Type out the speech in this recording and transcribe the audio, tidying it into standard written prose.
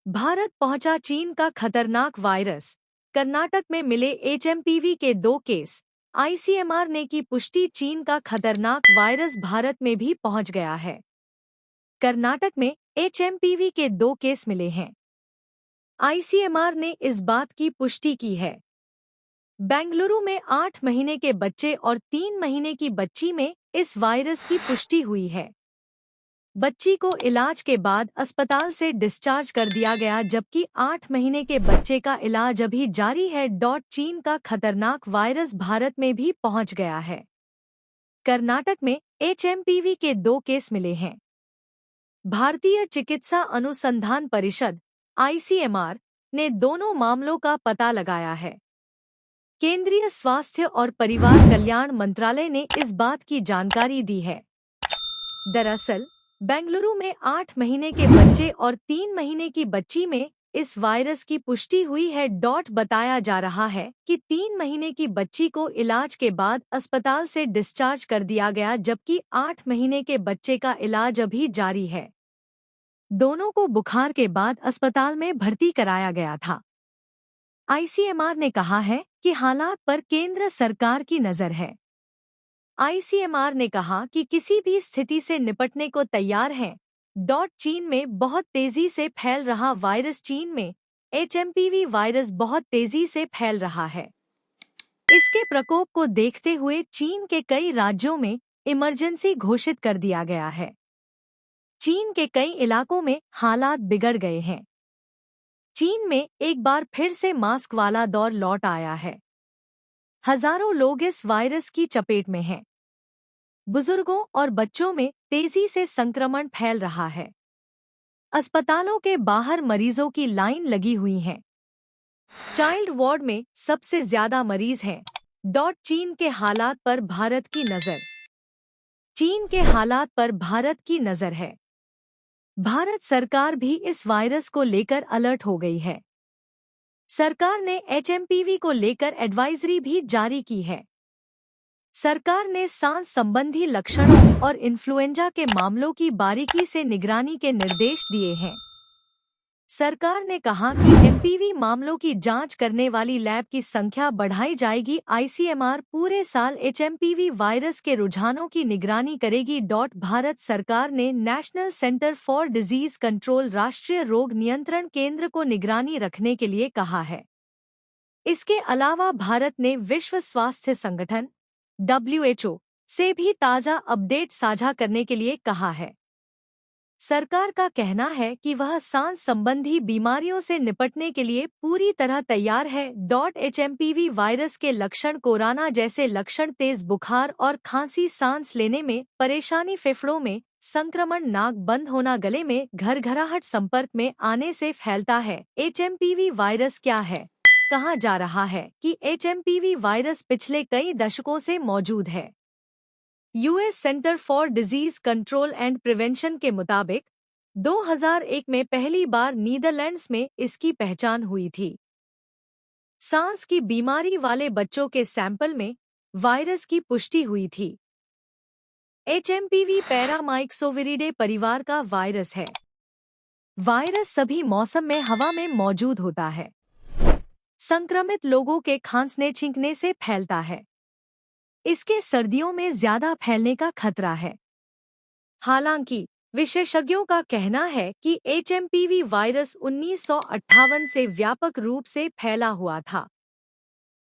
भारत पहुंचा चीन का खतरनाक वायरस। कर्नाटक में मिले एचएमपीवी के 2 केस। आईसीएमआर ने की पुष्टि, चीन का खतरनाक वायरस भारत में भी पहुंच गया है। कर्नाटक में एचएमपीवी के 2 केस मिले हैं। आईसीएमआर ने इस बात की पुष्टि की है। बेंगलुरु में 8 महीने के बच्चे और 3 महीने की बच्ची में इस वायरस की पुष्टि हुई है। बच्ची को इलाज के बाद अस्पताल से डिस्चार्ज कर दिया गया, जबकि 8 महीने के बच्चे का इलाज अभी जारी है। चीन का खतरनाक वायरस भारत में भी पहुंच गया है। कर्नाटक में एचएमपीवी के 2 केस मिले हैं। भारतीय चिकित्सा अनुसंधान परिषद आईसीएमआर ने दोनों मामलों का पता लगाया है। केंद्रीय स्वास्थ्य और परिवार कल्याण मंत्रालय ने इस बात की जानकारी दी है। दरअसल बेंगलुरु में 8 महीने के बच्चे और 3 महीने की बच्ची में इस वायरस की पुष्टि हुई है। बताया जा रहा है कि 3 महीने की बच्ची को इलाज के बाद अस्पताल से डिस्चार्ज कर दिया गया, जबकि 8 महीने के बच्चे का इलाज अभी जारी है। दोनों को बुखार के बाद अस्पताल में भर्ती कराया गया था। आईसीएमआर ने कहा है कि हालात पर केंद्र सरकार की नज़र है। आईसीएमआर ने कहा कि किसी भी स्थिति से निपटने को तैयार हैं। चीन में बहुत तेजी से फैल रहा वायरस। चीन में एचएमपीवी वायरस बहुत तेजी से फैल रहा है। इसके प्रकोप को देखते हुए चीन के कई राज्यों में इमरजेंसी घोषित कर दिया गया है। चीन के कई इलाकों में हालात बिगड़ गए हैं। चीन में एक बार फिर से मास्क वाला दौर लौट आया है। हजारों लोग इस वायरस की चपेट में हैं। बुजुर्गों और बच्चों में तेजी से संक्रमण फैल रहा है। अस्पतालों के बाहर मरीजों की लाइन लगी हुई है। चाइल्ड वार्ड में सबसे ज्यादा मरीज हैं। चीन के हालात पर भारत की नज़र। चीन के हालात पर भारत की नज़र है। भारत सरकार भी इस वायरस को लेकर अलर्ट हो गई है। सरकार ने एचएमपीवी को लेकर एडवाइजरी भी जारी की है। सरकार ने सांस संबंधी लक्षणों और इन्फ्लुएंजा के मामलों की बारीकी से निगरानी के निर्देश दिए हैं। सरकार ने कहा कि एमपीवी मामलों की जांच करने वाली लैब की संख्या बढ़ाई जाएगी। आईसीएमआर पूरे साल एचएमपीवी वायरस के रुझानों की निगरानी करेगी। भारत सरकार ने national centre for disease control, राष्ट्रीय रोग नियंत्रण केंद्र को निगरानी रखने के लिए कहा है। इसके अलावा भारत ने विश्व स्वास्थ्य संगठन WHO से भी ताज़ा अपडेट साझा करने के लिए कहा है। सरकार का कहना है कि वह सांस संबंधी बीमारियों से निपटने के लिए पूरी तरह तैयार है। एचएमपीवी वायरस के लक्षण कोरोना जैसे लक्षण, तेज बुखार और खांसी, सांस लेने में परेशानी, फेफड़ों में संक्रमण, नाक बंद होना, गले में घरघराहट, संपर्क में आने से फैलता है। एचएमपीवी वायरस क्या है? कहा जा रहा है कि एचएमपीवी वायरस पिछले कई दशकों से मौजूद है। US centre for disease control and prevention के मुताबिक 2001 में पहली बार नीदरलैंड्स में इसकी पहचान हुई थी। सांस की बीमारी वाले बच्चों के सैंपल में वायरस की पुष्टि हुई थी। एचएमपीवी पैरामाइक्सोविरिडे परिवार का वायरस है। वायरस सभी मौसम में हवा में मौजूद होता है। संक्रमित लोगों के खांसने, छींकने से फैलता है। इसके सर्दियों में ज्यादा फैलने का खतरा है। हालांकि विशेषज्ञों का कहना है कि एचएमपीवी वायरस 1958 से व्यापक रूप से फैला हुआ था।